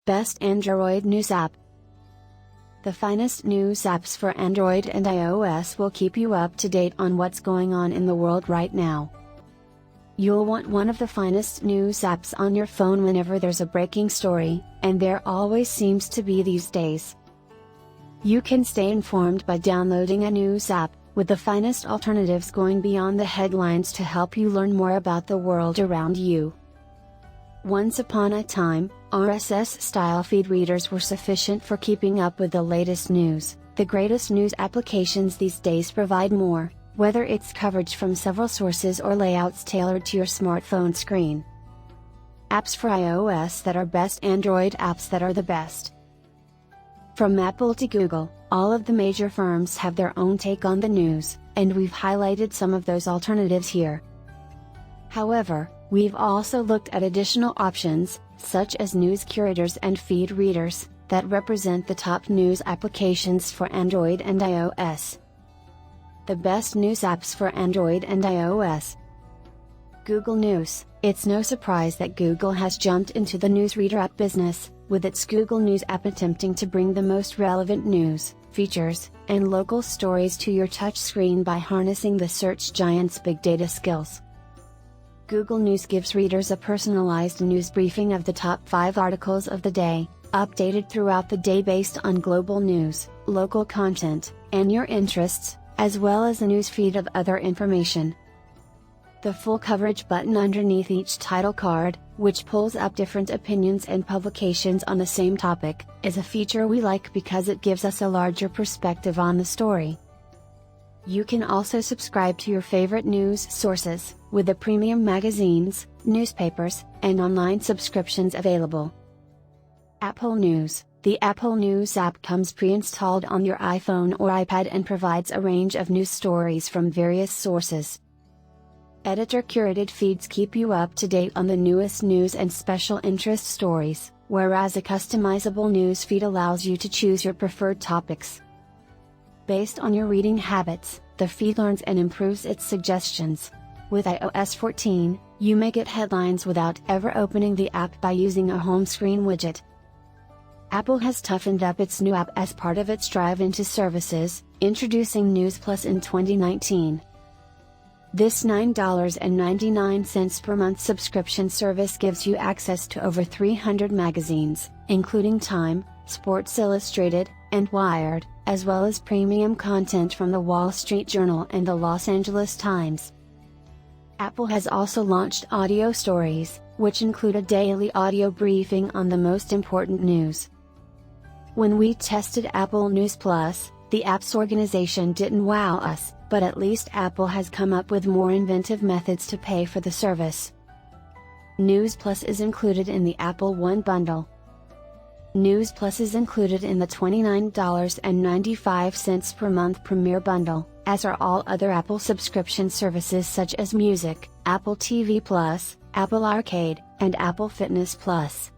Best Android News App. The finest news apps for Android and iOS will keep you up to date on what's going on in the world right now. You'll want one of the finest news apps on your phone whenever there's a breaking story, and there always seems to be these days. You can stay informed by downloading a news app, with the finest alternatives going beyond the headlines to help you learn more about the world around you. Once upon a time, RSS-style feed readers were sufficient for keeping up with the latest news. The greatest news applications these days provide more, whether it's coverage from several sources or layouts tailored to your smartphone screen. Apps for iOS that are best, Android apps that are the best. From Apple to Google, all of the major firms have their own take on the news, and we've highlighted some of those alternatives here. However, we've also looked at additional options, such as news curators and feed readers, that represent the top news applications for Android and iOS. The best news apps for Android and iOS. Google News. It's no surprise that Google has jumped into the newsreader app business, with its Google News app attempting to bring the most relevant news, features, and local stories to your touchscreen by harnessing the search giant's big data skills. Google News gives readers a personalized news briefing of the top 5 articles of the day, updated throughout the day based on global news, local content, and your interests, as well as a news feed of other information. The full coverage button underneath each title card, which pulls up different opinions and publications on the same topic, is a feature we like because it gives us a larger perspective on the story. You can also subscribe to your favorite news sources, with the premium magazines, newspapers, and online subscriptions available. Apple News. The Apple News app comes pre-installed on your iPhone or iPad and provides a range of news stories from various sources. Editor-curated feeds keep you up to date on the newest news and special interest stories, whereas a customizable news feed allows you to choose your preferred topics. Based on your reading habits, the feed learns and improves its suggestions. With iOS 14, you may get headlines without ever opening the app by using a home screen widget. Apple has toughened up its new app as part of its drive into services, introducing News Plus in 2019. This $9.99 per month subscription service gives you access to over 300 magazines, including Time, Sports Illustrated, and Wired, as well as premium content from the Wall Street Journal and the Los Angeles Times. Apple has also launched Audio Stories, which include a daily audio briefing on the most important news. When we tested Apple News Plus, the app's organization didn't wow us, but at least Apple has come up with more inventive methods to pay for the service. News Plus is included in the Apple One bundle. News Plus is included in the $29.95 per month Premier bundle, as are all other Apple subscription services such as Music, Apple TV Plus, Apple Arcade, and Apple Fitness Plus.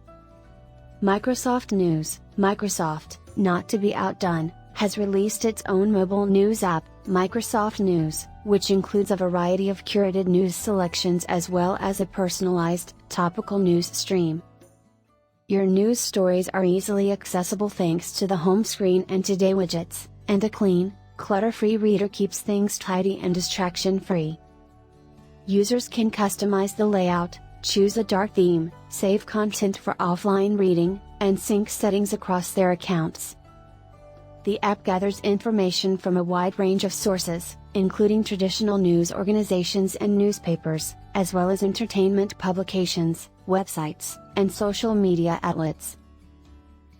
Microsoft News. Microsoft, not to be outdone, has released its own mobile news app, Microsoft News, which includes a variety of curated news selections as well as a personalized, topical news stream. Your news stories are easily accessible thanks to the home screen and Today widgets, and a clean, clutter-free reader keeps things tidy and distraction-free. Users can customize the layout, choose a dark theme, save content for offline reading, and sync settings across their accounts. The app gathers information from a wide range of sources, including traditional news organizations and newspapers, as well as entertainment publications, websites, and social media outlets.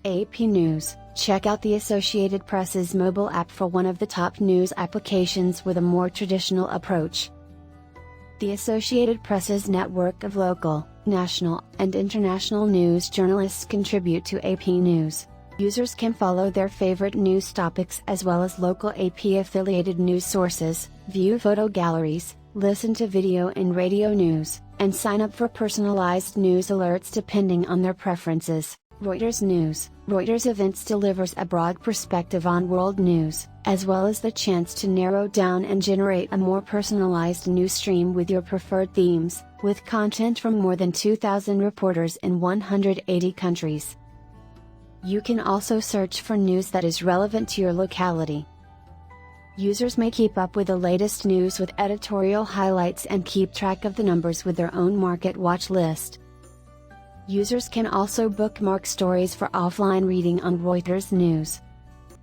AP News. Check out the Associated Press's mobile app for one of the top news applications with a more traditional approach. The Associated Press's network of local, national, and international news journalists contribute to AP News. Users can follow their favorite news topics as well as local AP-affiliated news sources, view photo galleries, listen to video and radio news, and sign up for personalized news alerts depending on their preferences. Reuters News. Reuters Events delivers a broad perspective on world news, as well as the chance to narrow down and generate a more personalized news stream with your preferred themes, with content from more than 2,000 reporters in 180 countries. You can also search for news that is relevant to your locality. Users may keep up with the latest news with editorial highlights and keep track of the numbers with their own market watch list. Users can also bookmark stories for offline reading on Reuters News.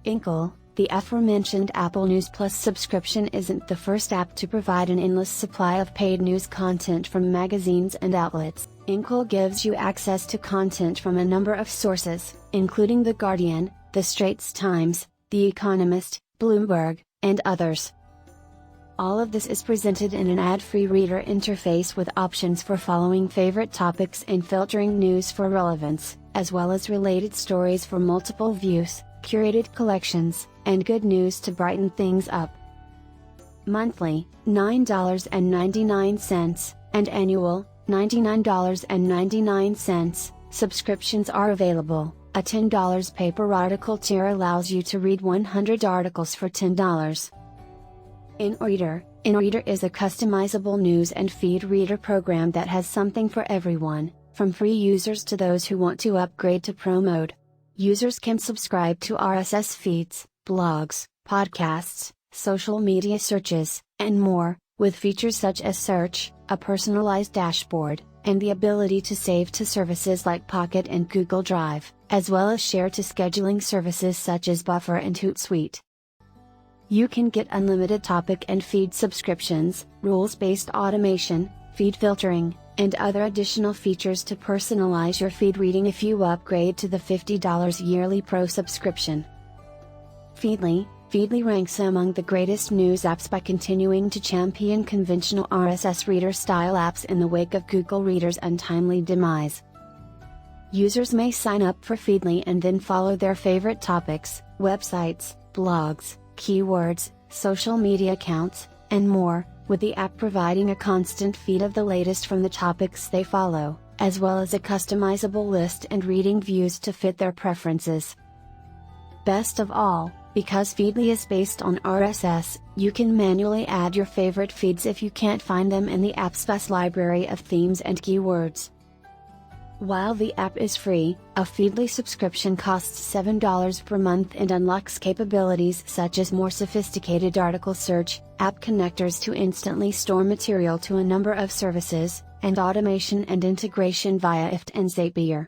Inkle, the aforementioned Apple News Plus subscription, isn't the first app to provide an endless supply of paid news content from magazines and outlets. Inkle gives you access to content from a number of sources, including The Guardian, The Straits Times, The Economist, Bloomberg, and others. All of this is presented in an ad-free reader interface with options for following favorite topics and filtering news for relevance, as well as related stories for multiple views, curated collections, and good news to brighten things up. Monthly, $9.99, and annual, $99.99, subscriptions are available. A $10 paper article tier allows you to read 100 articles for $10. InReader is a customizable news and feed reader program that has something for everyone, from free users to those who want to upgrade to Pro mode. Users can subscribe to RSS feeds, blogs, podcasts, social media searches, and more, with features such as search, a personalized dashboard, and the ability to save to services like Pocket and Google Drive, as well as share to scheduling services such as Buffer and Hootsuite. You can get unlimited topic and feed subscriptions, rules-based automation, feed filtering, and other additional features to personalize your feed reading if you upgrade to the $50 yearly Pro subscription. Feedly ranks among the greatest news apps by continuing to champion conventional RSS reader-style apps in the wake of Google Reader's untimely demise. Users may sign up for Feedly and then follow their favorite topics, websites, blogs, keywords, social media accounts, and more, with the app providing a constant feed of the latest from the topics they follow, as well as a customizable list and reading views to fit their preferences. Best of all, because Feedly is based on RSS, you can manually add your favorite feeds if you can't find them in the app's vast library of themes and keywords. While the app is free, a Feedly subscription costs $7 per month and unlocks capabilities such as more sophisticated article search, app connectors to instantly store material to a number of services, and automation and integration via IFTTT and Zapier.